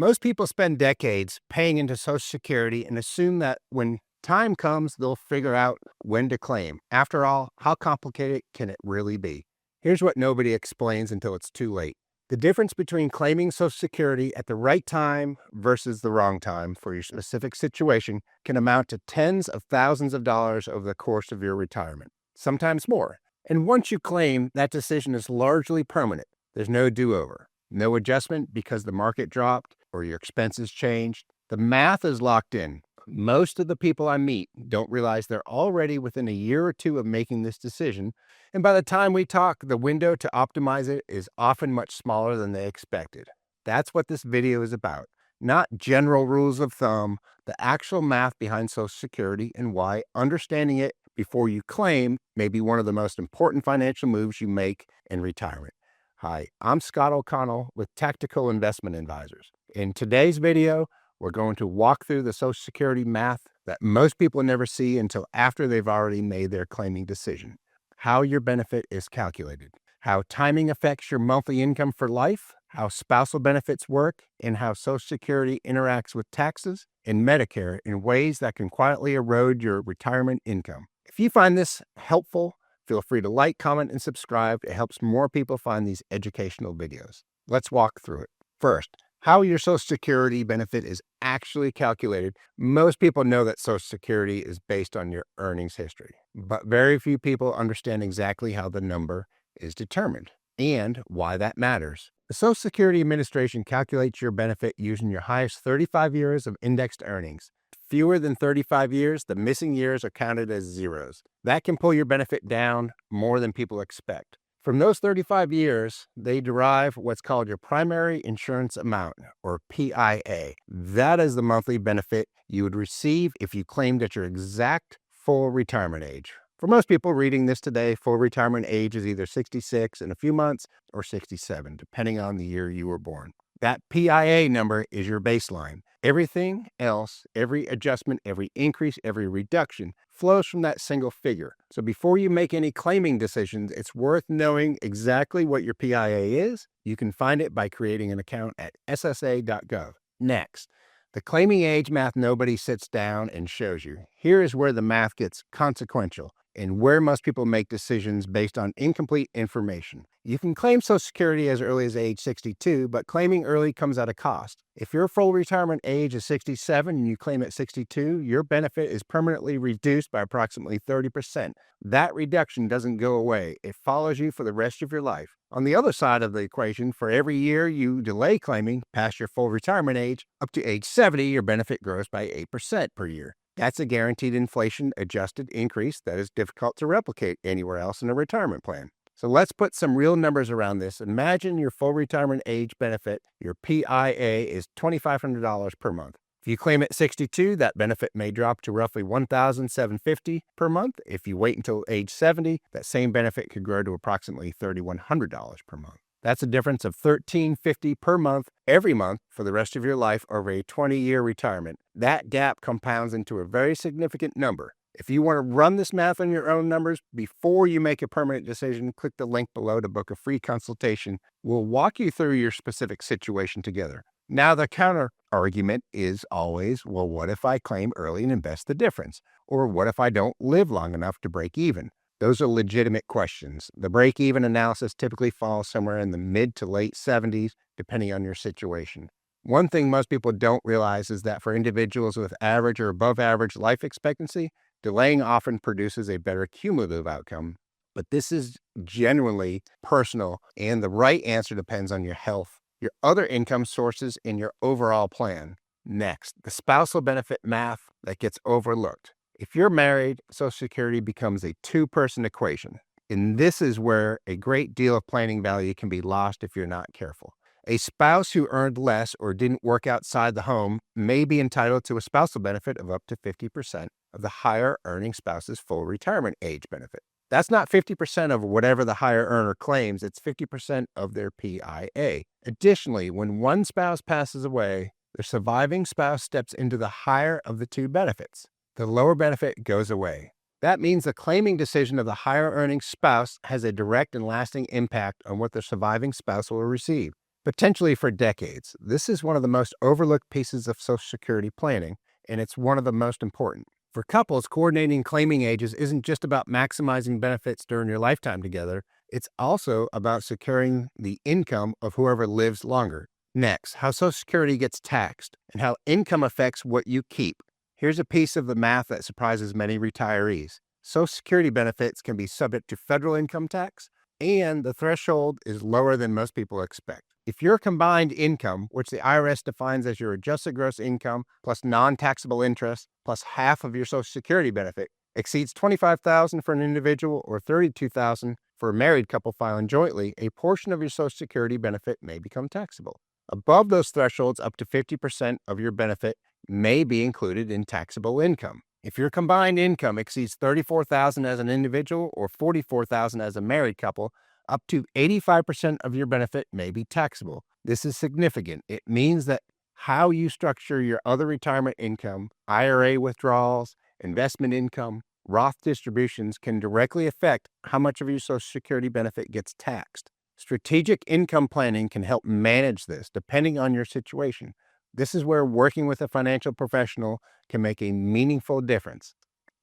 Most people spend decades paying into Social Security and assume that when time comes, they'll figure out when to claim. After all, how complicated can it really be? Here's what nobody explains until it's too late. The difference between claiming Social Security at the right time versus the wrong time for your specific situation can amount to tens of thousands of dollars over the course of your retirement, sometimes more. And once you claim, that decision is largely permanent. There's no do-over, no adjustment because the market dropped or your expenses changed. The math is locked in. Most of the people I meet don't realize they're already within a year or two of making this decision. And by the time we talk, the window to optimize it is often much smaller than they expected. That's what this video is about. Not general rules of thumb, the actual math behind Social Security and why understanding it before you claim may be one of the most important financial moves you make in retirement. Hi, I'm Scott O'Connell with Tactical Investment Advisors. In today's video, we're going to walk through the Social Security math that most people never see until after they've already made their claiming decision. How your benefit is calculated, how timing affects your monthly income for life, how spousal benefits work, and how Social Security interacts with taxes and Medicare in ways that can quietly erode your retirement income. If you find this helpful, feel free to like, comment, and subscribe. It helps more people find these educational videos. Let's walk through it. First, how your Social Security benefit is actually calculated. Most people know that Social Security is based on your earnings history, but very few people understand exactly how the number is determined and why that matters. The Social Security Administration calculates your benefit using your highest 35 years of indexed earnings. Fewer than 35 years, the missing years are counted as zeros. That can pull your benefit down more than people expect. From those 35 years, they derive what's called your primary insurance amount, or PIA. That is the monthly benefit you would receive if you claimed at your exact full retirement age. For most people reading this today, full retirement age is either 66 in a few months or 67, depending on the year you were born. That PIA number is your baseline. Everything else, every adjustment, every increase, every reduction flows from that single figure. So before you make any claiming decisions, it's worth knowing exactly what your PIA is. You can find it by creating an account at ssa.gov. Next, the claiming age math nobody sits down and shows you. Here is where the math gets consequential and where most people make decisions based on incomplete information. You can claim Social Security as early as age 62, but claiming early comes at a cost. If your full retirement age is 67 and you claim at 62, your benefit is permanently reduced by approximately 30%. That reduction doesn't go away. It follows you for the rest of your life. On the other side of the equation, for every year you delay claiming past your full retirement age, up to age 70, your benefit grows by 8% per year. That's a guaranteed inflation-adjusted increase that is difficult to replicate anywhere else in a retirement plan. So let's put some real numbers around this. Imagine your full retirement age benefit, your PIA, is $2,500 per month. If you claim at 62, that benefit may drop to roughly $1,750 per month. If you wait until age 70, that same benefit could grow to approximately $3,100 per month. That's a difference of $1,350 per month, every month, for the rest of your life over a 20-year retirement. That gap compounds into a very significant number. If you want to run this math on your own numbers before you make a permanent decision, click the link below to book a free consultation. We'll walk you through your specific situation together. Now, the counter argument is always, well, what if I claim early and invest the difference? Or what if I don't live long enough to break even? Those are legitimate questions. The break-even analysis typically falls somewhere in the mid to late 70s, depending on your situation. One thing most people don't realize is that for individuals with average or above average life expectancy, delaying often produces a better cumulative outcome. But this is genuinely personal, and the right answer depends on your health, your other income sources, and your overall plan. Next, the spousal benefit math that gets overlooked. If you're married, Social Security becomes a two-person equation. And this is where a great deal of planning value can be lost if you're not careful. A spouse who earned less or didn't work outside the home may be entitled to a spousal benefit of up to 50% of the higher earning spouse's full retirement age benefit. That's not 50% of whatever the higher earner claims, it's 50% of their PIA. Additionally, when one spouse passes away, the surviving spouse steps into the higher of the two benefits. The lower benefit goes away. That means the claiming decision of the higher earning spouse has a direct and lasting impact on what the surviving spouse will receive. potentially for decades. This is one of the most overlooked pieces of Social Security planning, and it's one of the most important. For couples, coordinating claiming ages isn't just about maximizing benefits during your lifetime together, it's also about securing the income of whoever lives longer. Next, how Social Security gets taxed and how income affects what you keep. Here's a piece of the math that surprises many retirees. Social Security benefits can be subject to federal income tax, and the threshold is lower than most people expect. If your combined income, which the IRS defines as your adjusted gross income plus non-taxable interest plus half of your Social Security benefit, exceeds $25,000 for an individual or $32,000 for a married couple filing jointly, a portion of your Social Security benefit may become taxable. Above those thresholds, up to 50% of your benefit may be included in taxable income. If your combined income exceeds $34,000 as an individual or $44,000 as a married couple, up to 85% of your benefit may be taxable. This is significant. It means that how you structure your other retirement income, IRA withdrawals, investment income, Roth distributions can directly affect how much of your Social Security benefit gets taxed. Strategic income planning can help manage this depending on your situation. This is where working with a financial professional can make a meaningful difference.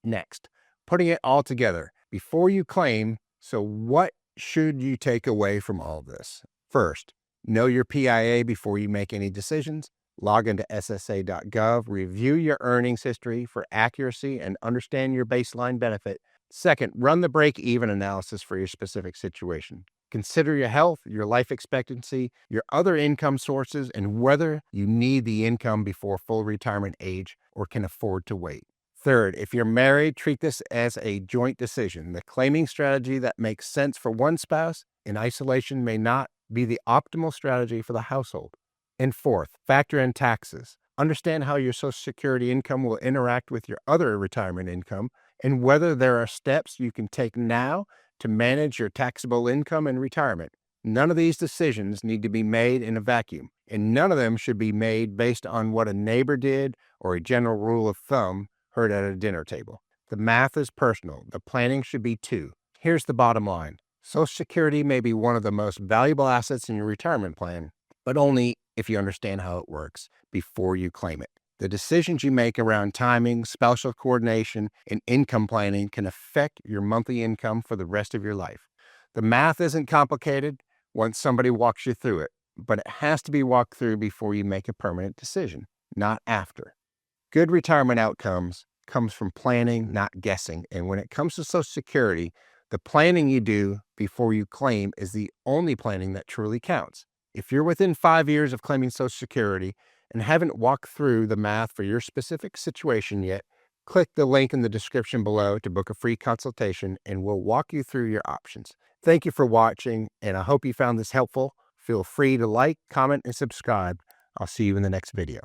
Next, putting it all together before you claim. So what should you take away from all this? First, know your PIA before you make any decisions. Log into SSA.gov, review your earnings history for accuracy and understand your baseline benefit. Second, run the break-even analysis for your specific situation. Consider your health, your life expectancy, your other income sources, and whether you need the income before full retirement age or can afford to wait. Third, if you're married, treat this as a joint decision. The claiming strategy that makes sense for one spouse in isolation may not be the optimal strategy for the household. And fourth, factor in taxes. Understand how your Social Security income will interact with your other retirement income and whether there are steps you can take now to manage your taxable income in retirement. None of these decisions need to be made in a vacuum, and none of them should be made based on what a neighbor did or a general rule of thumb heard at a dinner table. The math is personal. The planning should be too. Here's the bottom line. Social Security may be one of the most valuable assets in your retirement plan, but only if you understand how it works before you claim it. The decisions you make around timing, spousal coordination, and income planning can affect your monthly income for the rest of your life. The math isn't complicated once somebody walks you through it, but it has to be walked through before you make a permanent decision, not after. Good retirement outcomes comes from planning, not guessing. And when it comes to Social Security, the planning you do before you claim is the only planning that truly counts. If you're within 5 years of claiming Social Security and haven't walked through the math for your specific situation yet, click the link in the description below to book a free consultation and we'll walk you through your options. Thank you for watching, and I hope you found this helpful. Feel free to like, comment, and subscribe. I'll see you in the next video.